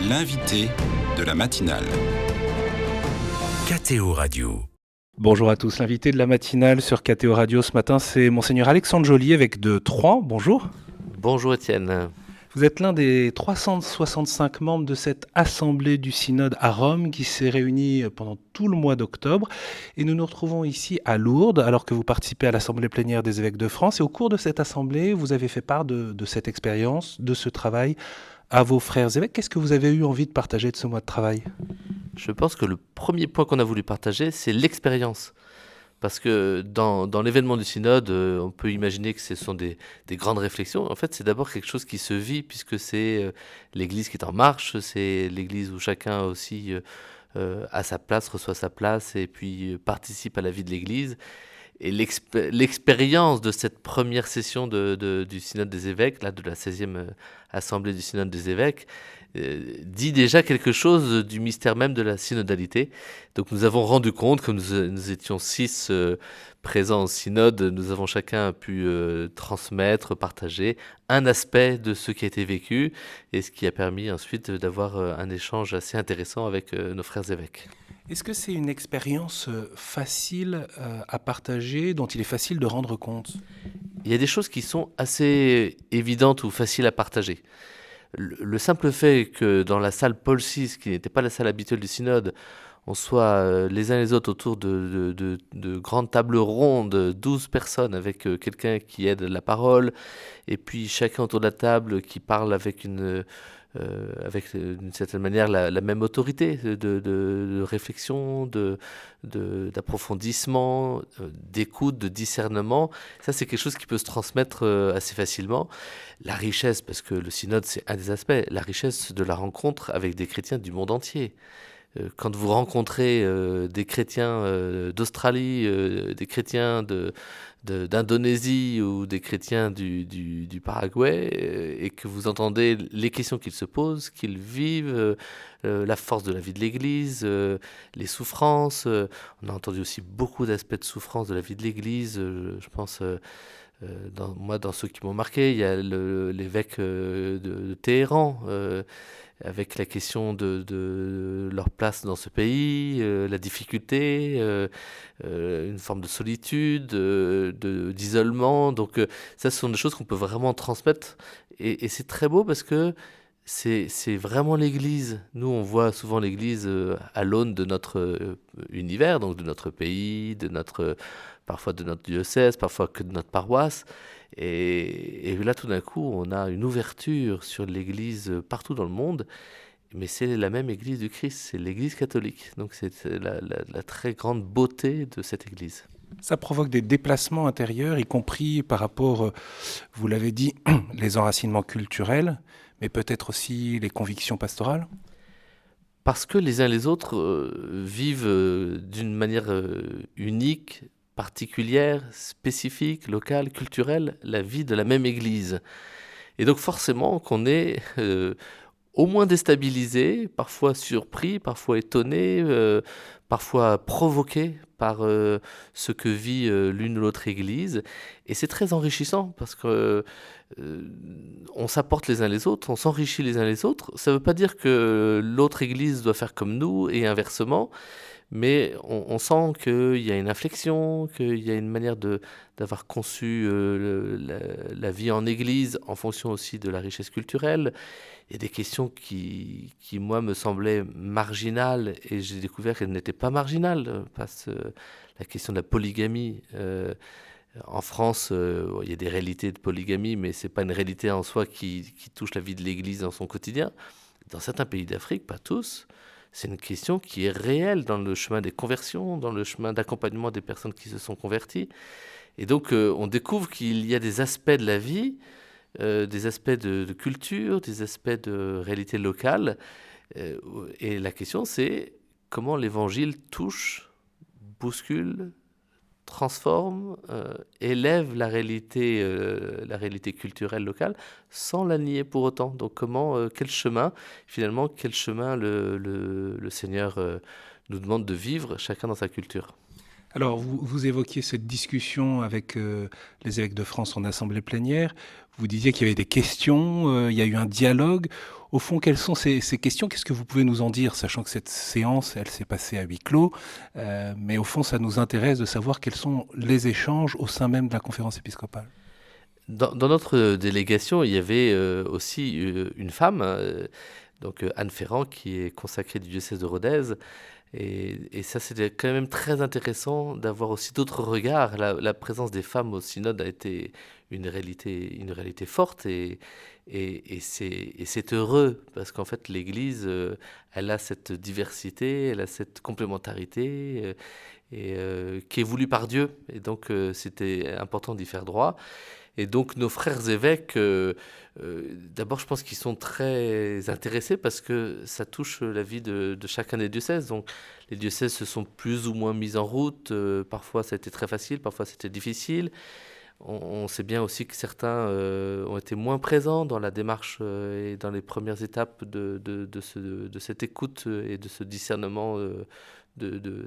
L'invité de la matinale. KTO Radio. Bonjour à tous, l'invité de la matinale sur KTO Radio ce matin, c'est Monseigneur Alexandre Joly, évêque de Troyes. Bonjour. Bonjour Étienne. Vous êtes l'un des 365 membres de cette assemblée du synode à Rome qui s'est réunie pendant tout le mois d'octobre. Et nous nous retrouvons ici à Lourdes alors que vous participez à l'assemblée plénière des évêques de France. Et au cours de cette assemblée, vous avez fait part de cette expérience, de ce travail à vos frères évêques. Qu'est-ce que vous avez eu envie de partager de ce mois de travail ? Je pense que le premier point qu'on a voulu partager, c'est l'expérience. Parce que dans l'événement du synode, on peut imaginer que ce sont des grandes réflexions. En fait, c'est d'abord quelque chose qui se vit, puisque c'est l'Église qui est en marche, c'est l'Église où chacun aussi a sa place, reçoit sa place, et puis participe à la vie de l'Église. Et l'expérience de cette première session du synode des évêques, là, de la 16e assemblée du synode des évêques, dit déjà quelque chose du mystère même de la synodalité. Donc nous avons rendu compte, comme nous étions 6 présents au synode, nous avons chacun pu transmettre, partager un aspect de ce qui a été vécu, et ce qui a permis ensuite d'avoir un échange assez intéressant avec nos frères évêques. Est-ce que c'est une expérience facile à partager, dont il est facile de rendre compte ? Il y a des choses qui sont assez évidentes ou faciles à partager. Le simple fait que dans la salle Paul VI, qui n'était pas la salle habituelle du synode, on soit les uns les autres autour de grandes tables rondes, 12 personnes avec quelqu'un qui aide la parole, et puis chacun autour de la table qui parle avec d'une certaine manière la même autorité de réflexion, d'approfondissement, d'écoute, de discernement. Ça, c'est quelque chose qui peut se transmettre assez facilement. La richesse, parce que le synode, c'est un des aspects, la richesse de la rencontre avec des chrétiens du monde entier. Quand vous rencontrez des chrétiens d'Australie, des chrétiens d'Indonésie ou des chrétiens du Paraguay, et que vous entendez les questions qu'ils se posent, qu'ils vivent, la force de la vie de l'Église, les souffrances. On a entendu aussi beaucoup d'aspects de souffrance de la vie de l'Église. Je pense, dans ceux qui m'ont marqué, il y a l'évêque de Téhéran, avec la question de leur place dans ce pays, la difficulté, une forme de solitude, d'isolement. Donc ça, ce sont des choses qu'on peut vraiment transmettre. Et c'est très beau parce que c'est vraiment l'Église. Nous, on voit souvent l'Église à l'aune de notre univers, donc de notre pays, parfois de notre diocèse, parfois que de notre paroisse. Et là, tout d'un coup, on a une ouverture sur l'Église partout dans le monde, mais c'est la même Église du Christ, c'est l'Église catholique. Donc c'est la très grande beauté de cette Église. Ça provoque des déplacements intérieurs, y compris par rapport, vous l'avez dit, les enracinements culturels, mais peut-être aussi les convictions pastorales ? Parce que les uns les autres vivent d'une manière unique, particulière, spécifique, locale, culturelle, la vie de la même Église. Et donc forcément qu'on est au moins déstabilisé, parfois surpris, parfois étonné, parfois provoqué par ce que vit l'une ou l'autre Église. Et c'est très enrichissant parce que on s'apporte les uns les autres, on s'enrichit les uns les autres. Ça ne veut pas dire que l'autre Église doit faire comme nous et inversement, mais on sent qu'il y a une inflexion, qu'il y a une manière d'avoir conçu la vie en Église en fonction aussi de la richesse culturelle. Il y a des questions qui moi, me semblaient marginales, et j'ai découvert qu'elles n'étaient pas marginales. La question de la polygamie, en France, il y a des réalités de polygamie, mais ce n'est pas une réalité en soi qui touche la vie de l'Église dans son quotidien. Dans certains pays d'Afrique, pas tous, c'est une question qui est réelle dans le chemin des conversions, dans le chemin d'accompagnement des personnes qui se sont converties. Et donc, on découvre qu'il y a des aspects de la vie, des aspects de culture, des aspects de réalité locale. Et la question, c'est comment l'Évangile touche, bouscule, transforme, élève la réalité culturelle locale sans la nier pour autant. Donc quel chemin le Seigneur nous demande de vivre chacun dans sa culture. Alors, vous évoquiez cette discussion avec les évêques de France en assemblée plénière. Vous disiez qu'il y avait des questions, il y a eu un dialogue. Au fond, quelles sont ces questions? Qu'est-ce que vous pouvez nous en dire, sachant que cette séance, elle s'est passée à huis clos, mais au fond, ça nous intéresse de savoir quels sont les échanges au sein même de la conférence épiscopale. Dans notre délégation, il y avait aussi une femme, donc Anne Ferrand, qui est consacrée du diocèse de Rodez. Et ça, c'était quand même très intéressant d'avoir aussi d'autres regards. La présence des femmes au synode a été une réalité forte et c'est heureux parce qu'en fait, l'Église, elle a cette diversité, elle a cette complémentarité qui est voulue par Dieu. Et donc, c'était important d'y faire droit. Et donc nos frères évêques, d'abord je pense qu'ils sont très intéressés parce que ça touche la vie de chacun des diocèses. Donc les diocèses se sont plus ou moins mis en route. Parfois ça a été très facile, parfois c'était difficile. On sait bien aussi que certains ont été moins présents dans la démarche et dans les premières étapes de cette écoute et de ce discernement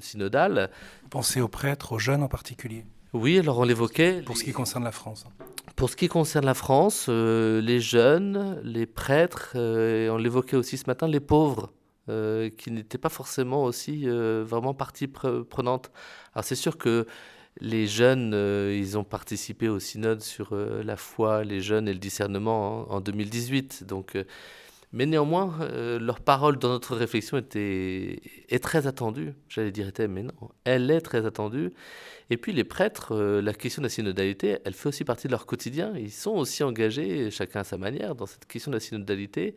synodal. Pensez aux prêtres, aux jeunes en particulier, Oui, alors on l'évoquait. pour ce qui concerne la France. Pour ce qui concerne la France, les jeunes, les prêtres, et on l'évoquait aussi ce matin, les pauvres, qui n'étaient pas forcément aussi vraiment partie prenante. Alors c'est sûr que les jeunes, ils ont participé au synode sur la foi, les jeunes et le discernement en 2018. Donc, mais néanmoins, leur parole dans notre réflexion est très attendue. J'allais dire était, mais non, elle est très attendue. Et puis les prêtres, la question de la synodalité, elle fait aussi partie de leur quotidien. Ils sont aussi engagés, chacun à sa manière, dans cette question de la synodalité.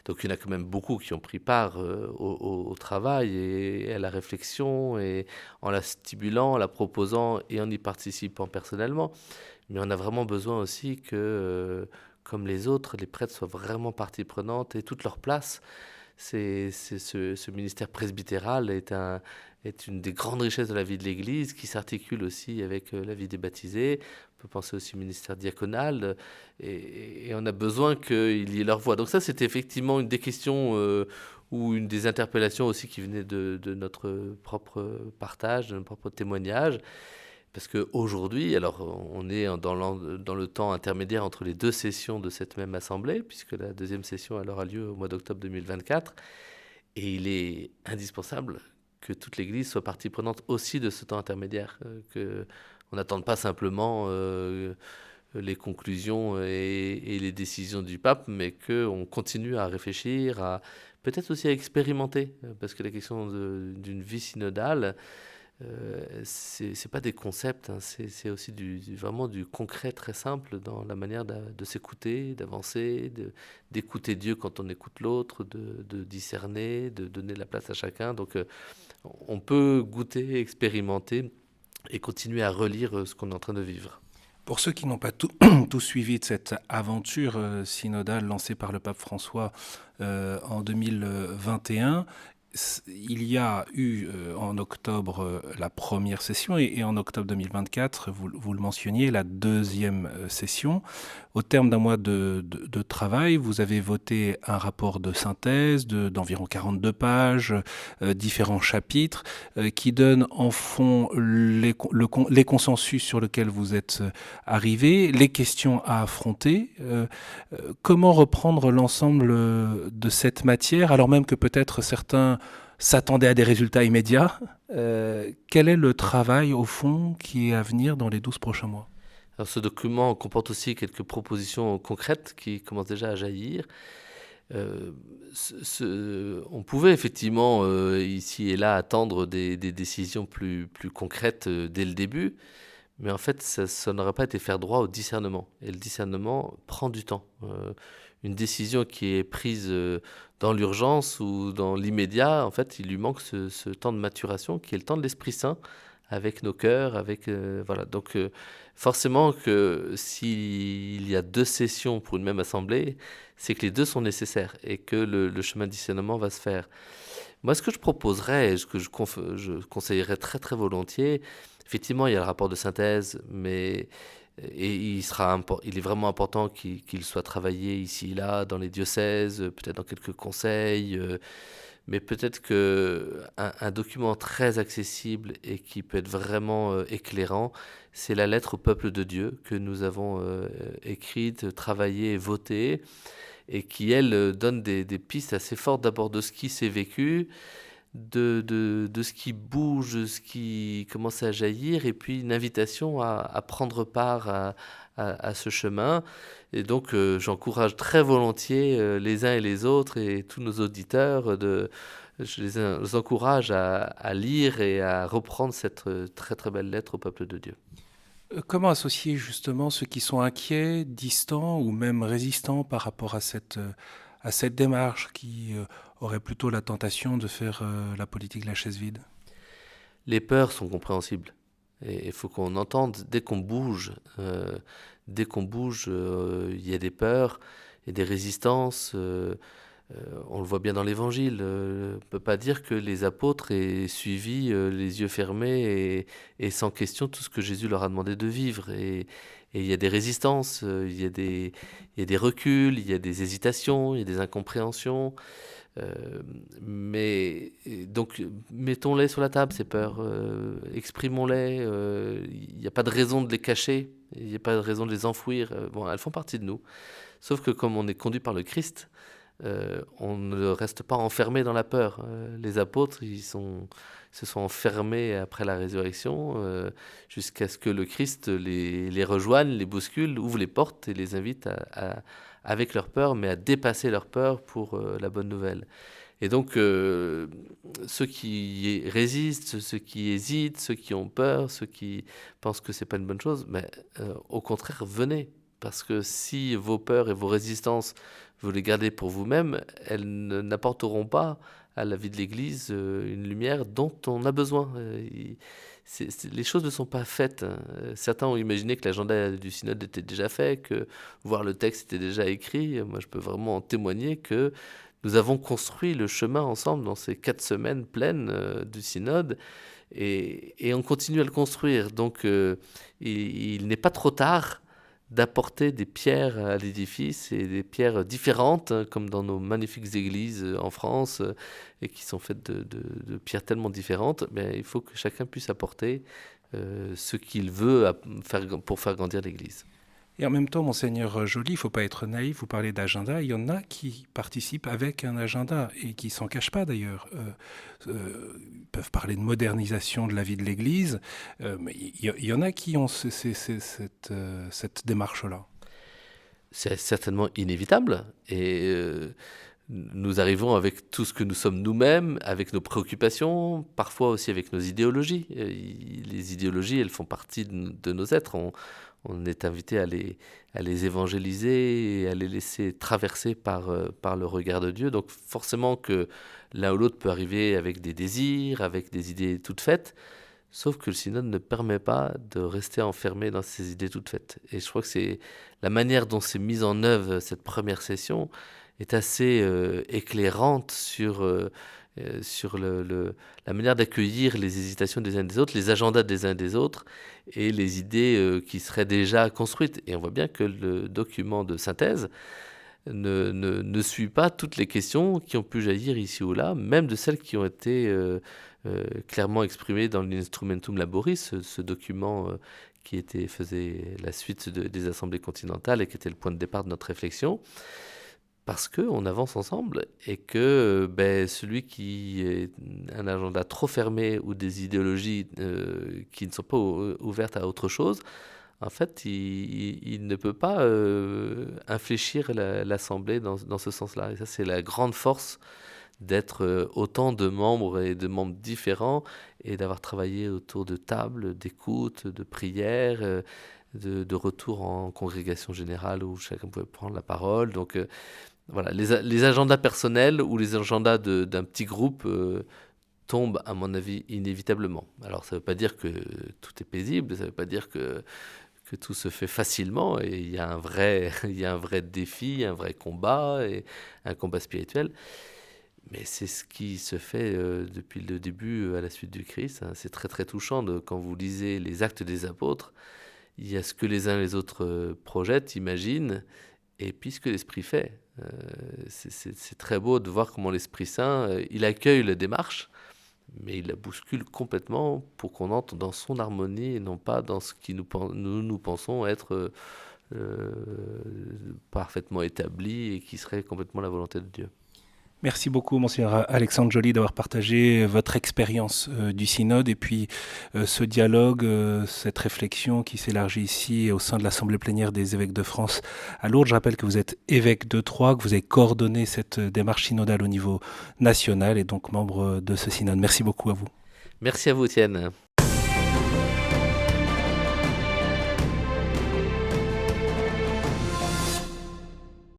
Donc il y en a quand même beaucoup qui ont pris part au travail et à la réflexion, et en la stimulant, en la proposant et en y participant personnellement. Mais on a vraiment besoin aussi que, comme les autres, les prêtres soient vraiment partie prenante et toute leur place. Ce ministère presbytéral est une des grandes richesses de la vie de l'Église, qui s'articule aussi avec la vie des baptisés. On peut penser aussi au ministère diaconal, et on a besoin qu'il y ait leur voix. Donc ça, c'était effectivement une des questions ou une des interpellations aussi qui venait de notre propre partage, de notre propre témoignage. Parce qu'aujourd'hui, alors on est dans le temps intermédiaire entre les deux sessions de cette même assemblée, puisque la deuxième session elle aura lieu au mois d'octobre 2024, et il est indispensable que toute l'Église soit partie prenante aussi de ce temps intermédiaire, qu'on n'attende pas simplement les conclusions et les décisions du pape, mais qu'on continue à réfléchir, peut-être aussi à expérimenter, parce que la question d'une vie synodale, c'est pas des concepts, hein, c'est aussi vraiment du concret très simple dans la manière de s'écouter, d'avancer, d'écouter Dieu quand on écoute l'autre, de discerner, de donner la place à chacun. Donc on peut goûter, expérimenter et continuer à relire ce qu'on est en train de vivre. Pour ceux qui n'ont pas tout suivi de cette aventure synodale lancée par le pape François en 2021, il y a eu en octobre la première session et en octobre 2024, vous le mentionniez, la deuxième session. Au terme d'un mois de travail, vous avez voté un rapport de synthèse d'environ 42 pages, différents chapitres, qui donnent en fond les consensus sur lesquels vous êtes arrivés, les questions à affronter. Comment reprendre l'ensemble de cette matière, alors même que peut-être certains s'attendaient à des résultats immédiats? Quel est le travail, au fond, qui est à venir dans les 12 prochains mois? Alors, ce document comporte aussi quelques propositions concrètes qui commencent déjà à jaillir. On pouvait effectivement, ici et là, attendre des décisions plus concrètes dès le début, mais en fait, ça n'aurait pas été faire droit au discernement. Et le discernement prend du temps. Une décision qui est prise dans l'urgence ou dans l'immédiat, en fait, il lui manque ce temps de maturation qui est le temps de l'Esprit Saint, avec nos cœurs, voilà. Donc forcément que s'il y a deux sessions pour une même assemblée, c'est que les deux sont nécessaires et que le chemin de discernement va se faire. Moi, ce que je proposerais, ce que je conseillerais très très volontiers, effectivement, il y a le rapport de synthèse, mais il est vraiment important qu'il soit travaillé ici et là, dans les diocèses, peut-être dans quelques conseils, mais peut-être qu'un document très accessible et qui peut être vraiment éclairant, c'est la lettre au peuple de Dieu que nous avons écrite, travaillée et votée. et qui, elle, donne des pistes assez fortes d'abord de ce qui s'est vécu, de ce qui bouge, de ce qui commence à jaillir, et puis une invitation à prendre part à ce chemin. Et donc, j'encourage très volontiers les uns et les autres et tous nos auditeurs, je les encourage à lire et à reprendre cette très très belle lettre au peuple de Dieu. Comment associer justement ceux qui sont inquiets, distants ou même résistants par rapport à cette démarche qui aurait plutôt la tentation de faire la politique de la chaise vide? Les peurs sont compréhensibles. Et il faut qu'on entende, dès qu'on bouge, il y a des peurs et des résistances. On le voit bien dans l'Évangile. On ne peut pas dire que les apôtres aient suivi les yeux fermés et sans question tout ce que Jésus leur a demandé de vivre. Et il y a des résistances, il y a des reculs, il y a des hésitations, il y a des incompréhensions. Donc, mettons-les sur la table, ces peurs, exprimons-les. Il n'y a pas de raison de les cacher, il n'y a pas de raison de les enfouir. Bon, elles font partie de nous. Sauf que comme on est conduit par le Christ, on ne reste pas enfermé dans la peur. Les apôtres, se sont enfermés après la résurrection jusqu'à ce que le Christ les rejoigne, les bouscule, ouvre les portes et les invite avec leur peur, mais à dépasser leur peur pour la bonne nouvelle. Et donc, ceux qui résistent, ceux qui hésitent, ceux qui ont peur, ceux qui pensent que c'est pas une bonne chose, mais au contraire, venez. Parce que si vos peurs et vos résistances, vous les gardez pour vous-même, elles n'apporteront pas à la vie de l'Église une lumière dont on a besoin. Les choses ne sont pas faites. Certains ont imaginé que l'agenda du synode était déjà fait, que voir le texte était déjà écrit. Moi, je peux vraiment en témoigner que nous avons construit le chemin ensemble dans ces 4 semaines pleines du synode et on continue à le construire. Donc, il n'est pas trop tard d'apporter des pierres à l'édifice et des pierres différentes, comme dans nos magnifiques églises en France, et qui sont faites de pierres tellement différentes. Mais il faut que chacun puisse apporter ce qu'il veut pour faire grandir l'Église. Et en même temps, monseigneur Joly, il ne faut pas être naïf, vous parlez d'agenda, il y en a qui participent avec un agenda et qui ne s'en cachent pas d'ailleurs. Ils peuvent parler de modernisation de la vie de l'Église, mais il y en a qui ont cette démarche-là. C'est certainement inévitable et nous arrivons avec tout ce que nous sommes nous-mêmes, avec nos préoccupations, parfois aussi avec nos idéologies. Les idéologies, elles font partie de nos êtres. On est invité à les évangéliser et à les laisser traverser par le regard de Dieu. Donc forcément que l'un ou l'autre peut arriver avec des désirs, avec des idées toutes faites, sauf que le synode ne permet pas de rester enfermé dans ces idées toutes faites. Et je crois que c'est la manière dont s'est mise en œuvre cette première session est assez éclairante sur la manière d'accueillir les hésitations des uns des autres, les agendas des uns des autres et les idées qui seraient déjà construites. Et on voit bien que le document de synthèse ne suit pas toutes les questions qui ont pu jaillir ici ou là, même de celles qui ont été clairement exprimées dans l'Instrumentum Laboris, ce document qui faisait la suite des assemblées continentales et qui était le point de départ de notre réflexion. Parce qu'on avance ensemble et que celui qui a un agenda trop fermé ou des idéologies qui ne sont pas ouvertes à autre chose, en fait, il ne peut pas infléchir l'Assemblée dans ce sens-là. Et ça, c'est la grande force d'être autant de membres et de membres différents et d'avoir travaillé autour de tables, d'écoute, de prières, de retour en congrégation générale où chacun pouvait prendre la parole. Donc, voilà, les agendas personnels ou les agendas d'un petit groupe tombent, à mon avis, inévitablement. Alors, ça ne veut pas dire que tout est paisible, ça ne veut pas dire que tout se fait facilement. Et il y a un vrai défi, un vrai combat, et un combat spirituel. Mais c'est ce qui se fait depuis le début à la suite du Christ. Hein. C'est très, très touchant quand vous lisez les Actes des Apôtres. Il y a ce que les uns et les autres projettent, imaginent, et puis ce que l'Esprit fait. C'est très beau de voir comment l'Esprit Saint, il accueille la démarche, mais il la bouscule complètement pour qu'on entre dans son harmonie et non pas dans ce qui nous pensons être parfaitement établie et qui serait complètement la volonté de Dieu. Merci beaucoup, Monseigneur Alexandre Joly, d'avoir partagé votre expérience du synode et puis ce dialogue, cette réflexion qui s'élargit ici au sein de l'Assemblée plénière des évêques de France à Lourdes. Je rappelle que vous êtes évêque de Troyes, que vous avez coordonné cette démarche synodale au niveau national et donc membre de ce synode. Merci beaucoup à vous. Merci à vous, Étienne.